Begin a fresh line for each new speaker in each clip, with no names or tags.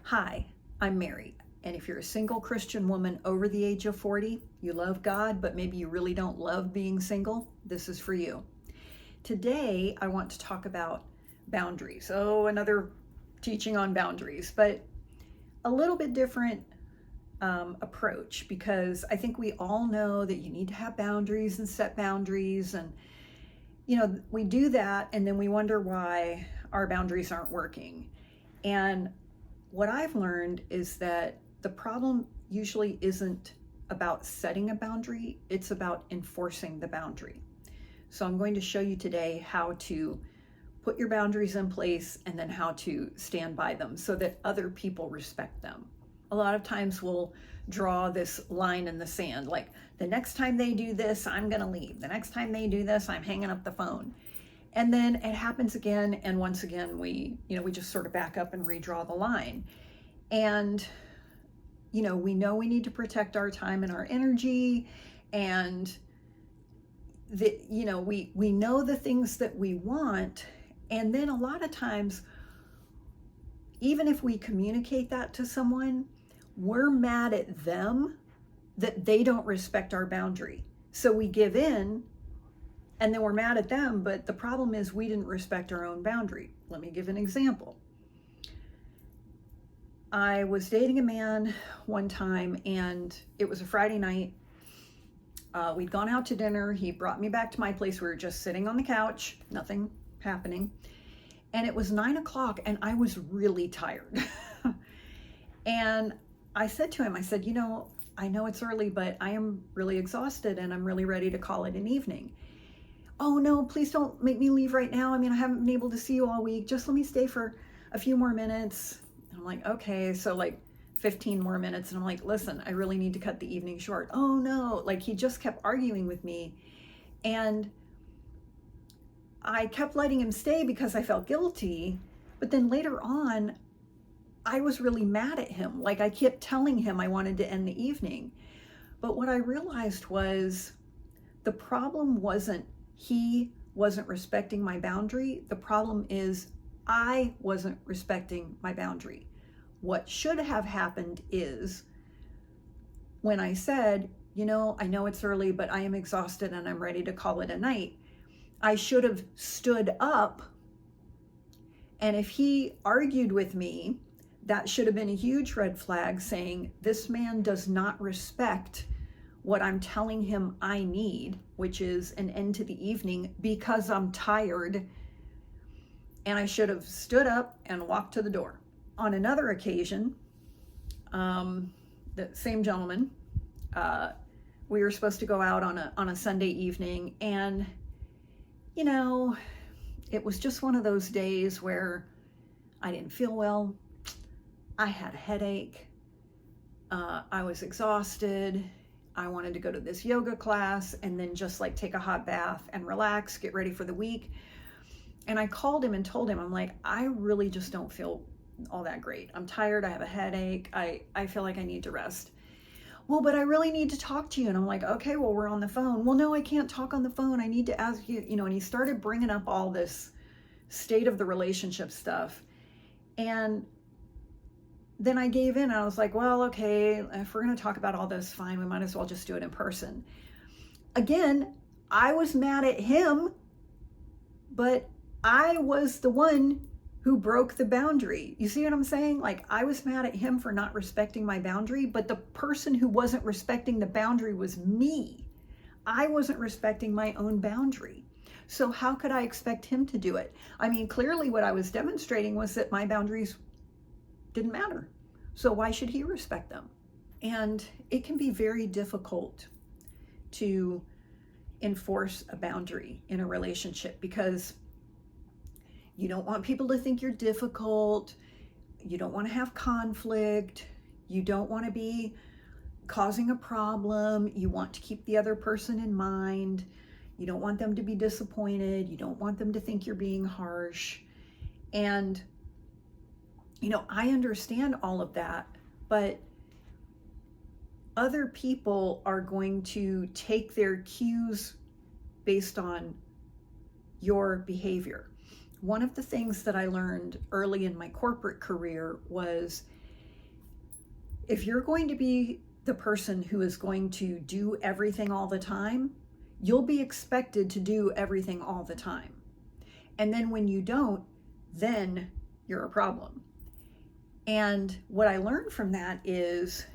Hi, I'm Mary, and if you're a single Christian woman over the age of 40, you love God, but maybe you really don't love being single, this is for you. Today, I want to talk about boundaries. Oh, another teaching on boundaries, but a little bit different approach, because I think we all know that you need to have boundaries and set boundaries, and we do that, and then we wonder why our boundaries aren't working. And what I've learned is that the problem usually isn't about setting a boundary, it's about enforcing the boundary. So I'm going to show you today how to put your boundaries in place and then how to stand by them so that other people respect them. A lot of times we'll draw this line in the sand, like the next time they do this, I'm going to leave. The next time they do this, I'm hanging up the phone. And then it happens again, and once again we just sort of back up and redraw the line. And we know we need to protect our time and our energy, and we know the things that we want. And then a lot of times, even if we communicate that to someone, we're mad at them that they don't respect our boundary. So we give in, and then we're mad at them, but the problem is we didn't respect our own boundary. Let me give an example. I was dating a man one time, and it was a Friday night. We'd gone out to dinner. He brought me back to my place. We were just sitting on the couch, nothing happening. And it was 9 o'clock, and I was really tired. And I said to him, I said, I know it's early, but I am really exhausted, and I'm really ready to call it an evening. Oh no, please don't make me leave right now. I haven't been able to see you all week. Just let me stay for a few more minutes. And I'm like, okay. So like 15 more minutes. And I'm like, listen, I really need to cut the evening short. Oh no. Like, he just kept arguing with me. And I kept letting him stay because I felt guilty. But then later on, I was really mad at him. Like, I kept telling him I wanted to end the evening. But what I realized was the problem wasn't he wasn't respecting my boundary. The problem is I wasn't respecting my boundary. What should have happened is when I said, I know it's early, but I am exhausted and I'm ready to call it a night, I should have stood up. And if he argued with me, that should have been a huge red flag saying, this man does not respect what I'm telling him I need, which is an end to the evening, because I'm tired. And I should have stood up and walked to the door. On another occasion, the same gentleman, we were supposed to go out on a Sunday evening, and it was just one of those days where I didn't feel well. I had a headache. I was exhausted. I wanted to go to this yoga class and then just like take a hot bath and relax, get ready for the week. And I called him and told him, I'm like, I really just don't feel all that great. I'm tired. I have a headache. I feel like I need to rest. Well, but I really need to talk to you. And I'm like, okay, well, we're on the phone. Well, no, I can't talk on the phone. I need to ask you, and he started bringing up all this state of the relationship stuff. And then I gave in. I was like, well, okay, if we're going to talk about all this, fine, we might as well just do it in person. Again, I was mad at him, but I was the one who broke the boundary. You see what I'm saying? Like, I was mad at him for not respecting my boundary, but the person who wasn't respecting the boundary was me. I wasn't respecting my own boundary. So how could I expect him to do it? Clearly what I was demonstrating was that my boundaries didn't matter. So why should he respect them? And it can be very difficult to enforce a boundary in a relationship because you don't want people to think you're difficult. You don't want to have conflict. You don't want to be causing a problem. You want to keep the other person in mind. You don't want them to be disappointed. You don't want them to think you're being harsh. And I understand all of that, but other people are going to take their cues based on your behavior. One of the things that I learned early in my corporate career was if you're going to be the person who is going to do everything all the time, you'll be expected to do everything all the time. And then when you don't, then you're a problem. And what I learned from that is,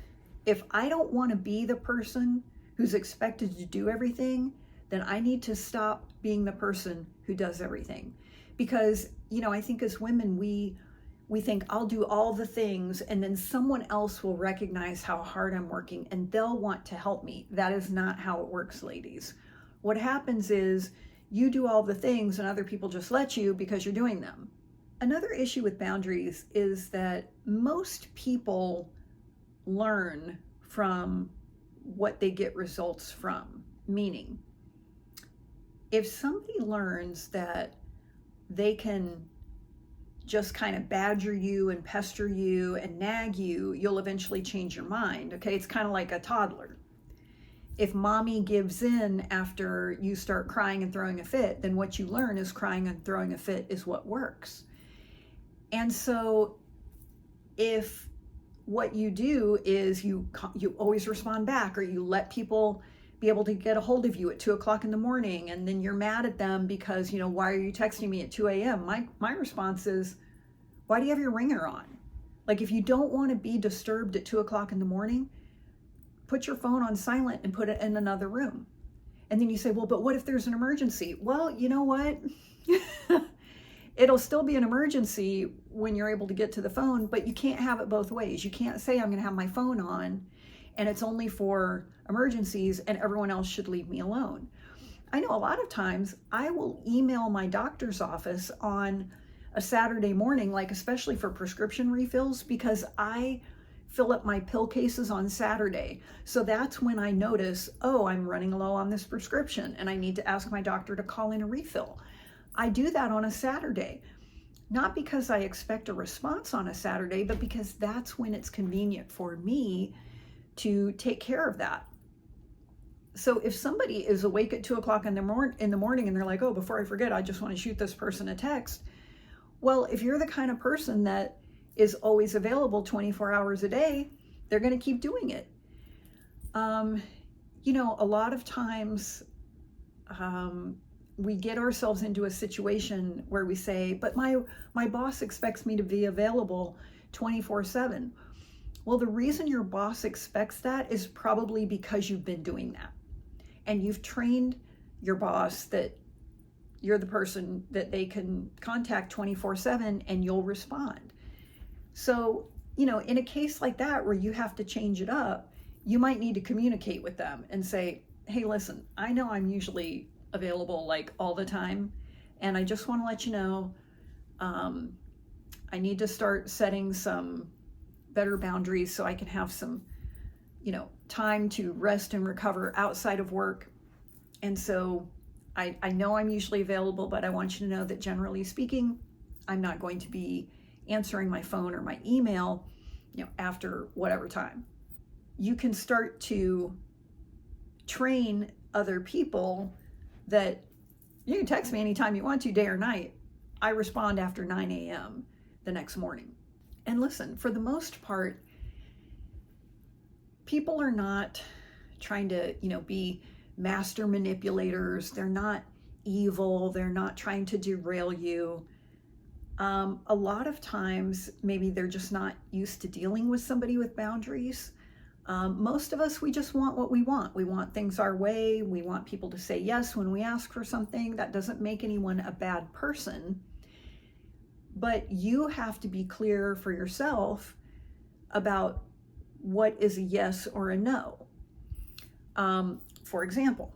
if I don't want to be the person who's expected to do everything, then I need to stop being the person who does everything. Because, I think as women, we think I'll do all the things and then someone else will recognize how hard I'm working and they'll want to help me. That is not how it works, ladies. What happens is you do all the things and other people just let you because you're doing them. Another issue with boundaries is that most people learn from what they get results from. Meaning, if somebody learns that they can just kind of badger you and pester you and nag you, you'll eventually change your mind. Okay, it's kind of like a toddler. If mommy gives in after you start crying and throwing a fit, then what you learn is crying and throwing a fit is what works. And so if what you do is you always respond back, or you let people be able to get a hold of you at 2:00 in the morning, and then you're mad at them because, why are you texting me at 2 a.m.? My response is, why do you have your ringer on? Like, if you don't want to be disturbed at 2:00 in the morning, put your phone on silent and put it in another room. And then you say, well, but what if there's an emergency? Well, you know what? It'll still be an emergency when you're able to get to the phone, but you can't have it both ways. You can't say I'm going to have my phone on and it's only for emergencies and everyone else should leave me alone. I know a lot of times I will email my doctor's office on a Saturday morning, like especially for prescription refills, because I fill up my pill cases on Saturday. So that's when I notice, oh, I'm running low on this prescription and I need to ask my doctor to call in a refill. I do that on a Saturday, not because I expect a response on a Saturday, but because that's when it's convenient for me to take care of that. So if somebody is awake at 2:00 in the morning and they're like, oh, before I forget, I just want to shoot this person a text. Well, if you're the kind of person that is always available 24 hours a day, they're going to keep doing it. A lot of times, we get ourselves into a situation where we say, but my boss expects me to be available 24/7. Well, the reason your boss expects that is probably because you've been doing that. And you've trained your boss that you're the person that they can contact 24/7 and you'll respond. So, in a case like that where you have to change it up, you might need to communicate with them and say, hey, listen, I know I'm usually available like all the time, and I just want to let you know, I need to start setting some better boundaries so I can have some, time to rest and recover outside of work. And so I know I'm usually available, but I want you to know that generally speaking, I'm not going to be answering my phone or my email, after whatever time. You can start to train other people that you can text me anytime you want to, day or night. I respond after 9 a.m. the next morning. And listen, for the most part, people are not trying to, be master manipulators. They're not evil. They're not trying to derail you. A lot of times, maybe they're just not used to dealing with somebody with boundaries. Most of us, we just want what we want. We want things our way. We want people to say yes when we ask for something. That doesn't make anyone a bad person. But you have to be clear for yourself about what is a yes or a no. For example,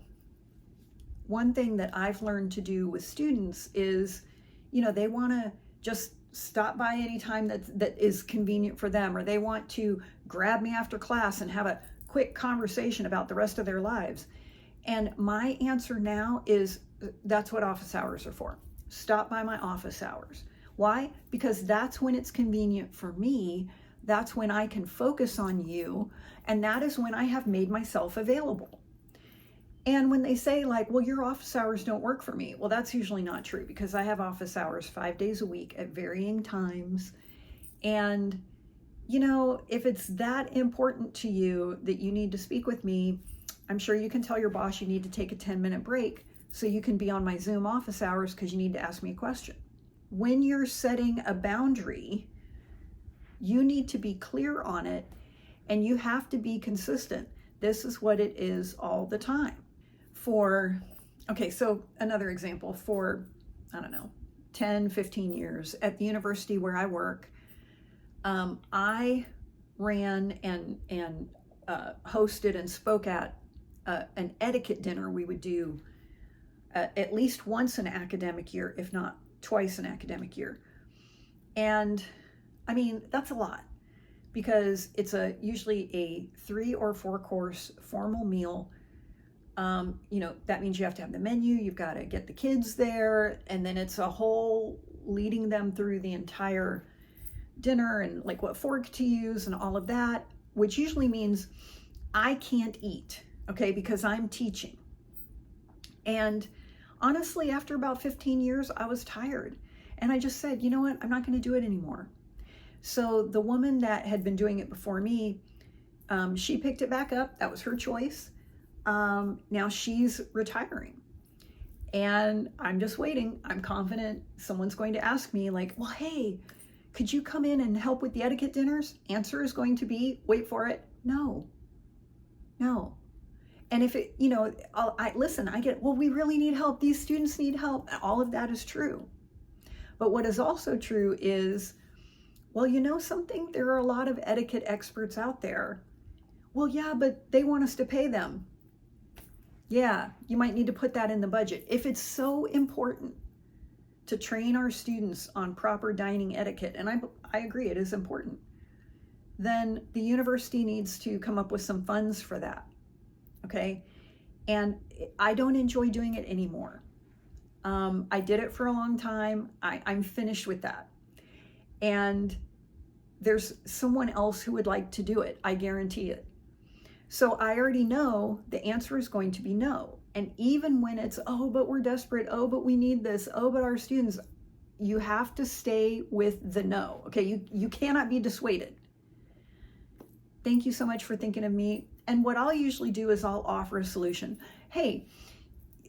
one thing that I've learned to do with students is, they want to just stop by anytime that is convenient for them, or they want to grab me after class and have a quick conversation about the rest of their lives. And my answer now is, that's what office hours are for. Stop by my office hours. Why? Because that's when it's convenient for me. That's when I can focus on you. And that is when I have made myself available. And when they say like, well, your office hours don't work for me. Well, that's usually not true, because I have office hours 5 days a week at varying times. And if it's that important to you that you need to speak with me, I'm sure you can tell your boss you need to take a 10-minute break so you can be on my Zoom office hours because you need to ask me a question. When you're setting a boundary, you need to be clear on it, and you have to be consistent. This is what it is all the time. So another example, for, I don't know, 10, 15 years at the university where I work, I ran and hosted and spoke at an etiquette dinner we would do at least once an academic year, if not twice an academic year. And I mean, that's a lot, because it's usually a 3 or 4 course formal meal. That means you have to have the menu, you've got to get the kids there, and then it's a whole leading them through the entire dinner and like what fork to use and all of that, which usually means I can't eat, okay, because I'm teaching. And honestly, after about 15 years, I was tired. And I just said, you know what, I'm not going to do it anymore. So the woman that had been doing it before me, she picked it back up. That was her choice. Now she's retiring. And I'm just waiting. I'm confident someone's going to ask me like, well, hey, could you come in and help with the etiquette dinners? Answer is going to be, wait for it, no. And if it, I get, well, we really need help. These students need help. All of that is true. But what is also true is, well, you know something? There are a lot of etiquette experts out there. Well, yeah, but they want us to pay them. Yeah, you might need to put that in the budget. If it's so important to train our students on proper dining etiquette, and I agree, it is important, then the university needs to come up with some funds for that, okay? And I don't enjoy doing it anymore. I did it for a long time. I'm finished with that. And there's someone else who would like to do it, I guarantee it. So I already know the answer is going to be no. And even when it's, oh, but we're desperate, oh, but we need this, oh, but our students, you have to stay with the no, okay? You cannot be dissuaded. Thank you so much for thinking of me. And what I'll usually do is I'll offer a solution. Hey,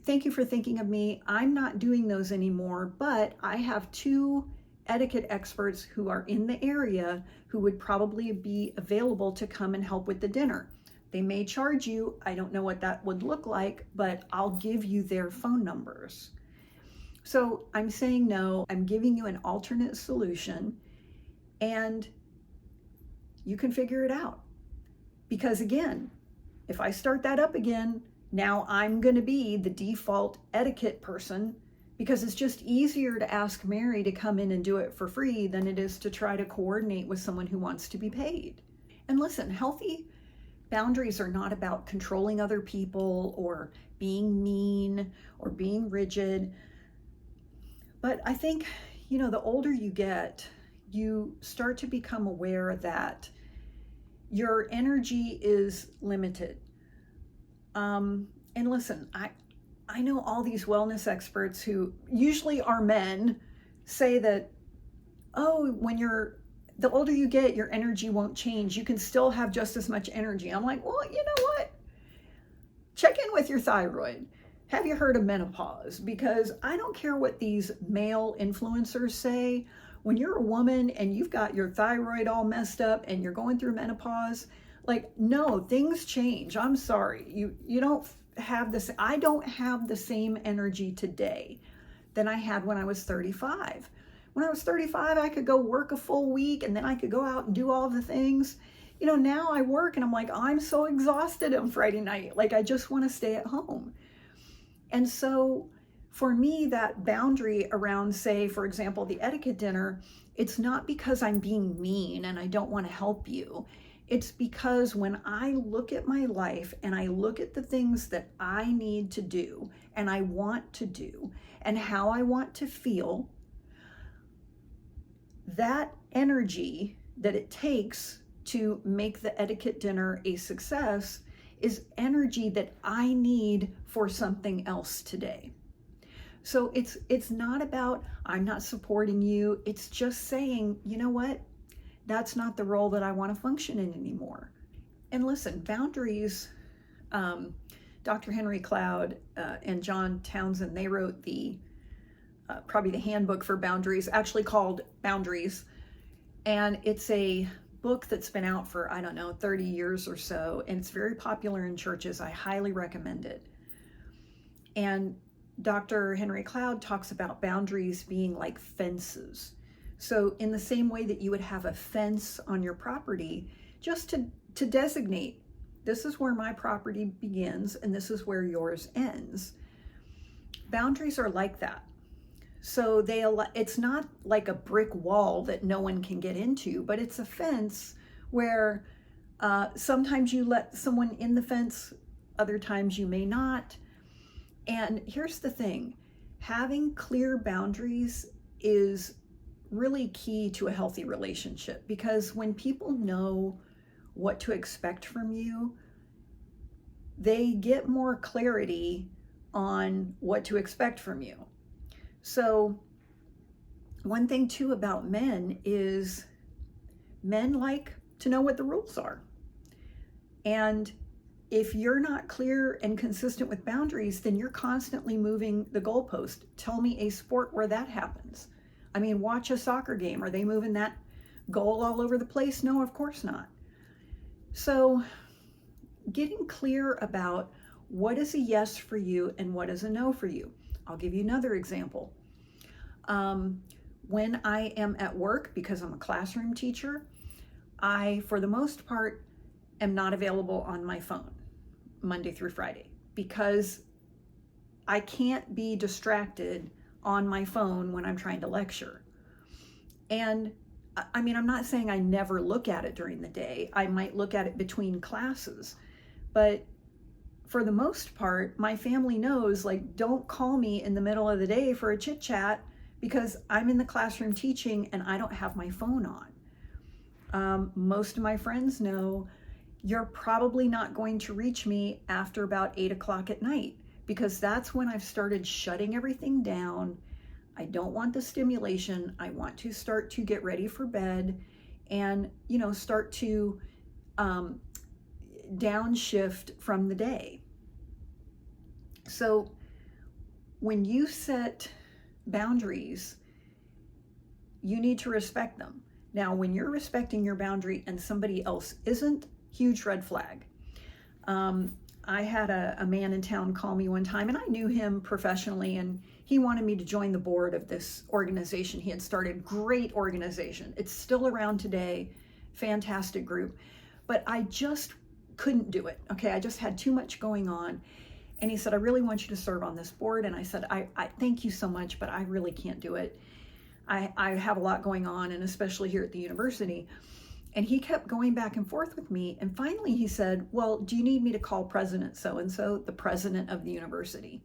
thank you for thinking of me. I'm not doing those anymore, but I have 2 etiquette experts who are in the area who would probably be available to come and help with the dinner. They may charge you. I don't know what that would look like, but I'll give you their phone numbers. So I'm saying no, I'm giving you an alternate solution, and you can figure it out. Because again, if I start that up again, now I'm going to be the default etiquette person, because it's just easier to ask Mary to come in and do it for free than it is to try to coordinate with someone who wants to be paid. And listen, healthy boundaries are not about controlling other people or being mean or being rigid. But I think, the older you get, you start to become aware that your energy is limited. And listen, I know all these wellness experts who usually are men say that, oh, the older you get, your energy won't change. You can still have just as much energy. I'm like, well, you know what? Check in with your thyroid. Have you heard of menopause? Because I don't care what these male influencers say. When you're a woman and you've got your thyroid all messed up and you're going through menopause, like, no, things change. I'm sorry. You don't have this. I don't have the same energy today than I had when I was 35. When I was 35, I could go work a full week and then I could go out and do all the things. Now I work and I'm like, I'm so exhausted on Friday night. Like, I just want to stay at home. And so for me, that boundary around, say, for example, the etiquette dinner, it's not because I'm being mean and I don't want to help you. It's because when I look at my life and I look at the things that I need to do and I want to do and how I want to feel, that energy that it takes to make the etiquette dinner a success is energy that I need for something else today. So it's not about I'm not supporting you. It's just saying, you know what? that's not the role that I want to function in anymore. And listen, boundaries, Dr. Henry Cloud and John Townsend, they wrote the probably the handbook for boundaries, actually called Boundaries. And it's a book that's been out for, I don't know, 30 years or so. And it's very popular in churches. I highly recommend it. And Dr. Henry Cloud talks about boundaries being like fences. So in the same way that you would have a fence on your property, just to designate, this is where my property begins and this is where yours ends. Boundaries are like that. So it's not like a brick wall that no one can get into, but it's a fence where sometimes you let someone in the fence, other times you may not. And here's the thing, having clear boundaries is really key to a healthy relationship, because when people know what to expect from you, they get more clarity on what to expect from you. So one thing too about men is men like to know what the rules are. And if you're not clear and consistent with boundaries, then you're constantly moving the goalpost. Tell me a sport where that happens. I mean, watch a soccer game. Are they moving that goal all over the place? No, of course not. So getting clear about what is a yes for you and what is a no for you. I'll give you another example. When I am at work, because I'm a classroom teacher, I, for the most part, am not available on my phone Monday through Friday, because I can't be distracted on my phone when I'm trying to lecture. And I mean, I'm not saying I never look at it during the day. I might look at it between classes, but for the most part, my family knows, like, don't call me in the middle of the day for a chit chat because I'm in the classroom teaching and I don't have my phone on. Most of my friends know you're probably not going to reach me after about 8 o'clock at night, because that's when I've started shutting everything down. I don't want the stimulation. I want to start to get ready for bed and, start to downshift from the day. So when you set boundaries, you need to respect them. Now, when you're respecting your boundary and somebody else isn't, huge red flag. I had a man in town call me one time, and I knew him professionally, and he wanted me to join the board of this organization he had started. Great organization. It's still around today. Fantastic group. But I just couldn't do it. Okay, I just had too much going on. And he said, I really want you to serve on this board. And I said, I thank you so much, but I really can't do it. I have a lot going on, and especially here at the university. And he kept going back and forth with me. And finally he said, well, do you need me to call President so-and-so, the president of the university?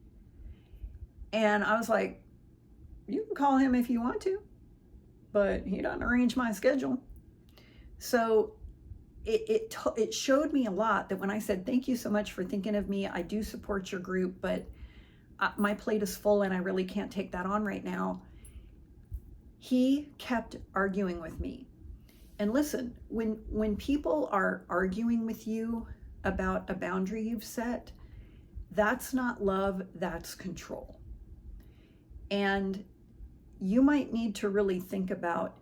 And I was like, you can call him if you want to, but he doesn't arrange my schedule. So it showed me a lot that when I said, thank you so much for thinking of me, I do support your group, but my plate is full and I really can't take that on right now. He kept arguing with me. And listen, when people are arguing with you about a boundary you've set, that's not love, that's control. And you might need to really think about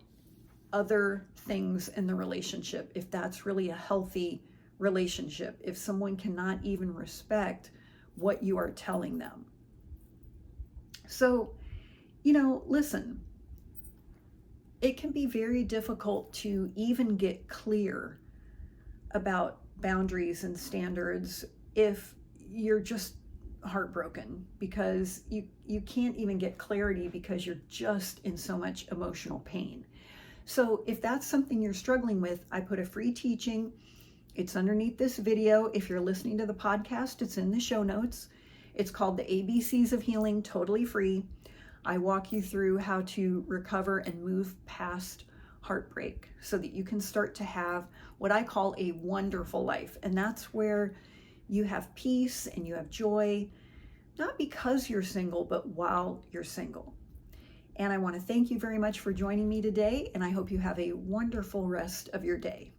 other things in the relationship, if that's really a healthy relationship, if someone cannot even respect what you are telling them. So, listen, it can be very difficult to even get clear about boundaries and standards if you're just heartbroken, because you can't even get clarity because you're just in so much emotional pain. So if that's something you're struggling with, I put a free teaching. It's underneath this video. If you're listening to the podcast, it's in the show notes. It's called The ABCs of Healing, totally free. I walk you through how to recover and move past heartbreak so that you can start to have what I call a wonderful life. And that's where you have peace and you have joy, not because you're single, but while you're single. And I want to thank you very much for joining me today, and I hope you have a wonderful rest of your day.